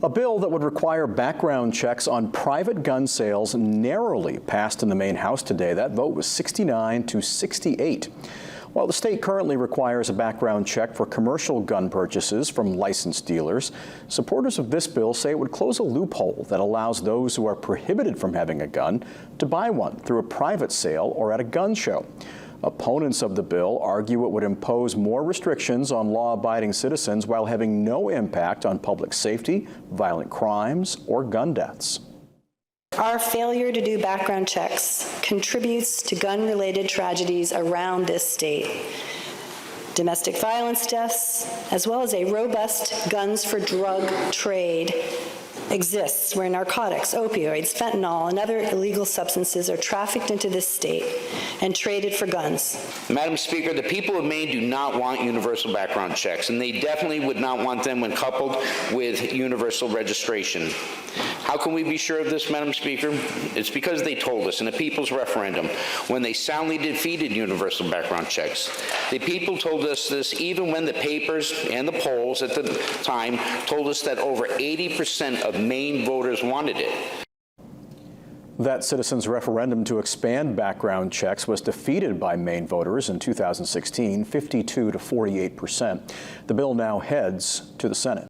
A bill that would require background checks on private gun sales narrowly passed in the Maine House today. That vote was 69 to 68. While the state currently requires a background check for commercial gun purchases from licensed dealers, supporters of this bill say it would close a loophole that allows those who are prohibited from having a gun to buy one through a private sale or at a gun show. Opponents of the bill argue it would impose more restrictions on law-abiding citizens while having no impact on public safety, violent crimes, or gun deaths. Our failure to do background checks contributes to gun-related tragedies around this state. Domestic violence deaths, as well as a robust guns for drug trade exists where narcotics, opioids, fentanyl, and other illegal substances are trafficked into this state and traded for guns. Madam Speaker, the people of Maine do not want universal background checks, and they definitely would not want them when coupled with universal registration. How can we be sure of this, Madam Speaker? It's because they told us in a people's referendum when they soundly defeated universal background checks. The people told us this even when the papers and the polls at the time told us that over 80% of Maine voters wanted it. That citizens' referendum to expand background checks was defeated by Maine voters in 2016, 52 to 48%. The bill now heads to the Senate.